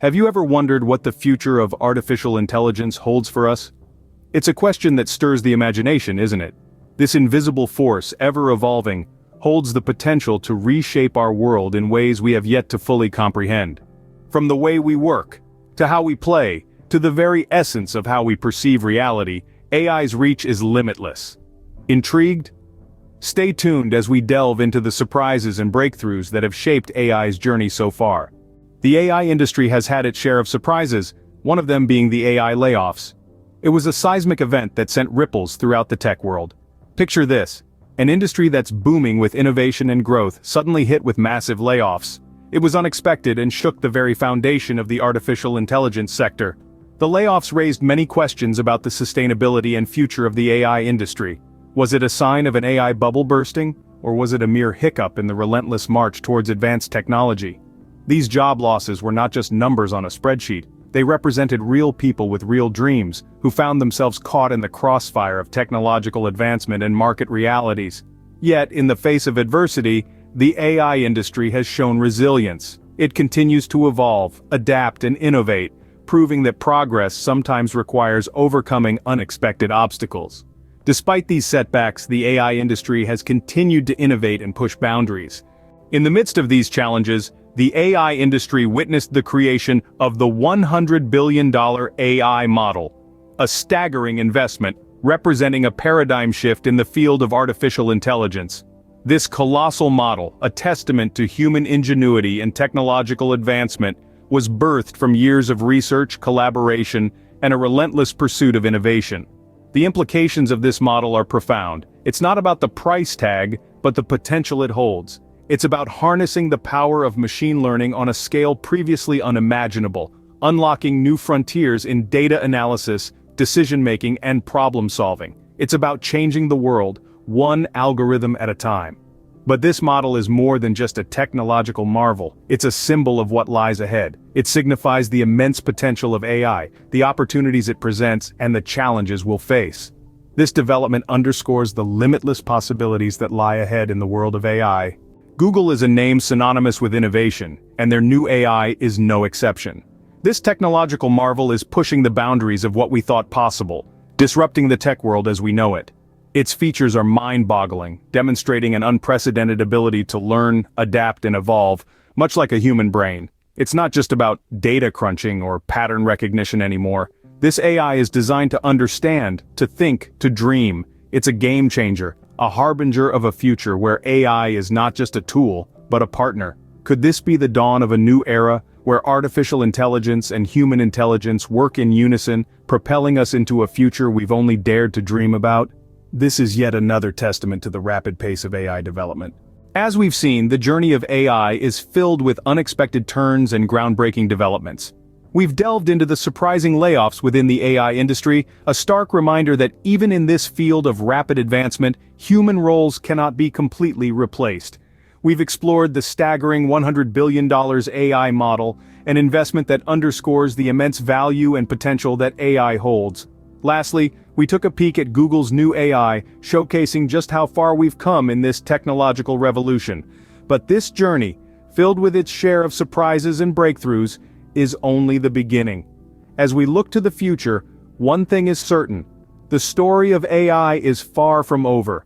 Have you ever wondered what the future of artificial intelligence holds for us? It's a question that stirs the imagination, isn't it? This invisible force, ever evolving, holds the potential to reshape our world in ways we have yet to fully comprehend. From the way we work, to how we play, to the very essence of how we perceive reality, AI's reach is limitless. Intrigued? Stay tuned as we delve into the surprises and breakthroughs that have shaped AI's journey so far. The AI industry has had its share of surprises, one of them being the AI layoffs. It was a seismic event that sent ripples throughout the tech world. Picture this: an industry that's booming with innovation and growth suddenly hit with massive layoffs. It was unexpected and shook the very foundation of the artificial intelligence sector. The layoffs raised many questions about the sustainability and future of the AI industry. Was it a sign of an AI bubble bursting, or was it a mere hiccup in the relentless march towards advanced technology? These job losses were not just numbers on a spreadsheet, they represented real people with real dreams, who found themselves caught in the crossfire of technological advancement and market realities. Yet, in the face of adversity, the AI industry has shown resilience. It continues to evolve, adapt, and innovate, proving that progress sometimes requires overcoming unexpected obstacles. Despite these setbacks, the AI industry has continued to innovate and push boundaries. In the midst of these challenges, the AI industry witnessed the creation of the $100 billion AI model, a staggering investment representing a paradigm shift in the field of artificial intelligence. This colossal model, a testament to human ingenuity and technological advancement, was birthed from years of research, collaboration, and a relentless pursuit of innovation. The implications of this model are profound. It's not about the price tag, but the potential it holds. It's about harnessing the power of machine learning on a scale previously unimaginable, unlocking new frontiers in data analysis, decision-making, and problem-solving. It's about changing the world, one algorithm at a time. But this model is more than just a technological marvel. It's a symbol of what lies ahead. It signifies the immense potential of AI, the opportunities it presents, and the challenges we'll face. This development underscores the limitless possibilities that lie ahead in the world of AI. Google is a name synonymous with innovation, and their new AI is no exception. This technological marvel is pushing the boundaries of what we thought possible, disrupting the tech world as we know it. Its features are mind-boggling, demonstrating an unprecedented ability to learn, adapt, and evolve, much like a human brain. It's not just about data crunching or pattern recognition anymore. This AI is designed to understand, to think, to dream. It's a game changer, a harbinger of a future where AI is not just a tool, but a partner. Could this be the dawn of a new era, where artificial intelligence and human intelligence work in unison, propelling us into a future we've only dared to dream about? This is yet another testament to the rapid pace of AI development. As we've seen, the journey of AI is filled with unexpected turns and groundbreaking developments. We've delved into the surprising layoffs within the AI industry, a stark reminder that even in this field of rapid advancement, human roles cannot be completely replaced. We've explored the staggering $100 billion AI model, an investment that underscores the immense value and potential that AI holds. Lastly, we took a peek at Google's new AI, showcasing just how far we've come in this technological revolution. But this journey, filled with its share of surprises and breakthroughs, is only the beginning. As we look to the future, one thing is certain: the story of AI is far from over.